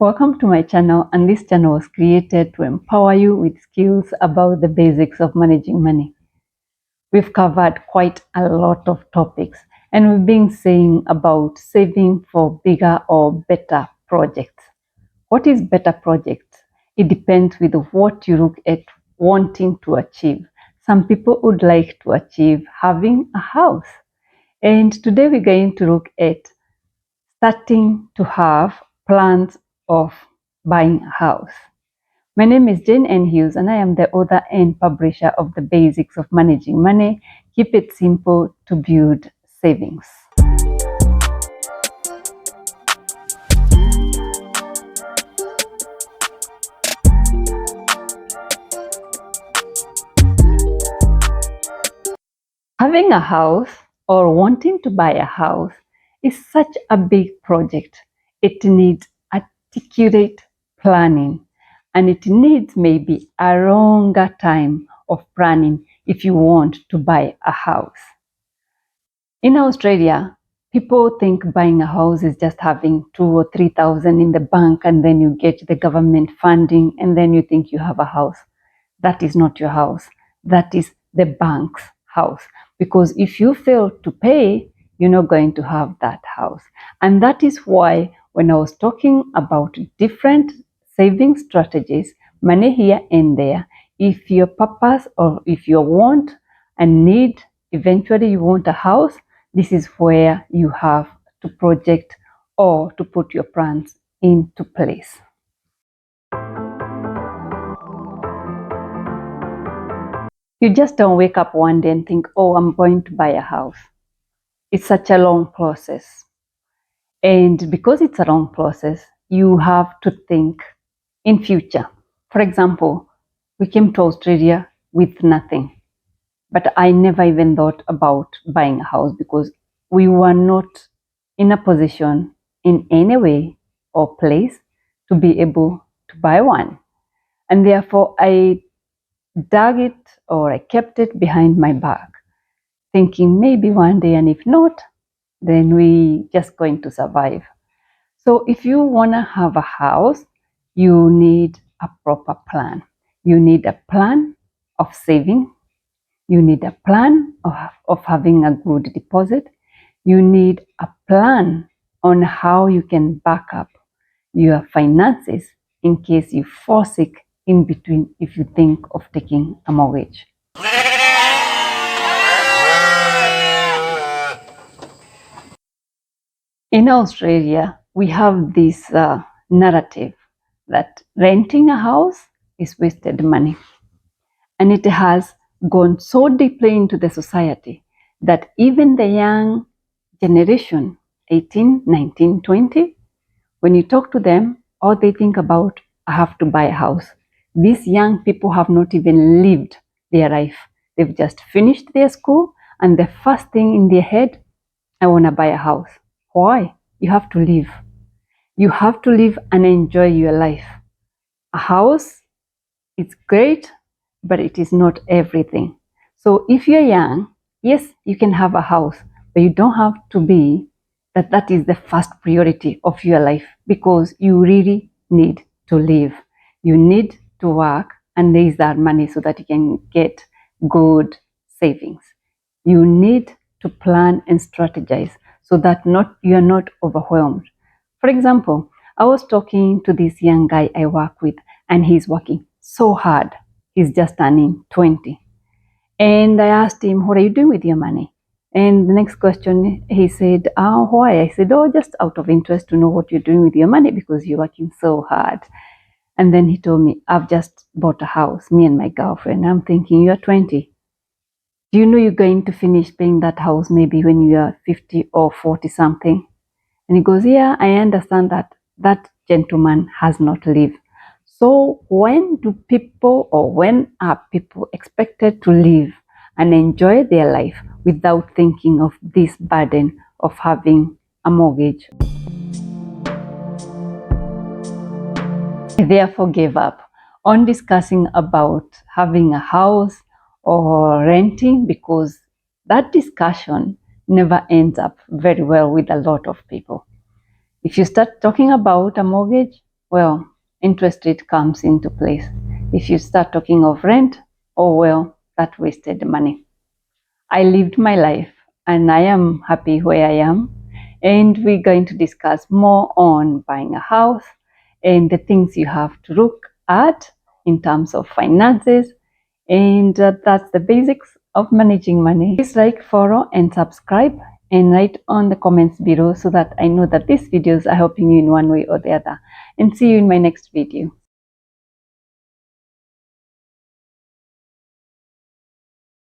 Welcome to my channel, and this channel was created to empower you with skills about the basics of managing money. We've covered quite a lot of topics, and we've been saying about saving for bigger or better projects. What is better projects? It depends with what you look at wanting to achieve. Some people would like to achieve having a house. And today we're going to look at starting to have plans of buying a house. My name is Jane N. Hughes, and I am the author and publisher of The Basics of Managing Money. Keep it simple to build savings. Having a house or wanting to buy a house is such a big project. It needs articulate planning, and it needs maybe a longer time of planning if you want to buy a house. In Australia, people think buying a house is just having 2,000 or 3,000 in the bank, and then you get the government funding, and then you think you have a house. That is not your house. That is the bank's house. Because if you fail to pay, you're not going to have that house. And that is why when I was talking about different saving strategies, money here and there, if your purpose or if you want and need, eventually you want a house, this is where you have to project or to put your plans into place. You just don't wake up one day and think, oh, I'm going to buy a house. It's such a long process. And because it's a long process, you have to think in future. For example, we came to Australia with nothing, but I never even thought about buying a house because we were not in a position in any way or place to be able to buy one. And therefore, I dug it or I kept it behind my back, thinking maybe one day, and if not, then we just going to survive. So if you want to have a house, you need a proper plan. You need a plan of saving. You need a plan of having a good deposit. You need a plan on how you can back up your finances in case you fall sick in between if you think of taking a mortgage. In Australia, we have this narrative that renting a house is wasted money. And it has gone so deeply into the society that even the young generation, 18, 19, 20, when you talk to them, all they think about, I have to buy a house. These young people have not even lived their life. They've just finished their school, and the first thing in their head, I want to buy a house. Why? You have to live. You have to live and enjoy your life. A house is great, but it is not everything. So if you're young, yes, you can have a house, but you don't have to be that is the first priority of your life, because you really need to live. You need to work and raise that money so that you can get good savings. You need to plan and strategize so that you're not overwhelmed. For example, I was talking to this young guy I work with, and he's working so hard. He's just turning 20. And I asked him, what are you doing with your money? And the next question, he said, why? I said, oh, just out of interest to know what you're doing with your money because you're working so hard. And then he told me, I've just bought a house, me and my girlfriend. I'm thinking, you're 20. Do you know you're going to finish paying that house maybe when you're 50 or 40 something? And he goes, yeah, I understand that. That gentleman has not lived. So when are people expected to live and enjoy their life without thinking of this burden of having a mortgage? I therefore gave up on discussing about having a house or renting, because that discussion never ends up very well with a lot of people. If you start talking about a mortgage, well, interest rate comes into place. If you start talking of rent, oh well, that wasted money. I lived my life and I am happy where I am. And we're going to discuss more on buying a house and the things you have to look at in terms of finances. And that's the basics of managing money. Please like, follow, and subscribe, and write on the comments below so that I know that these videos are helping you in one way or the other. And see you in my next video.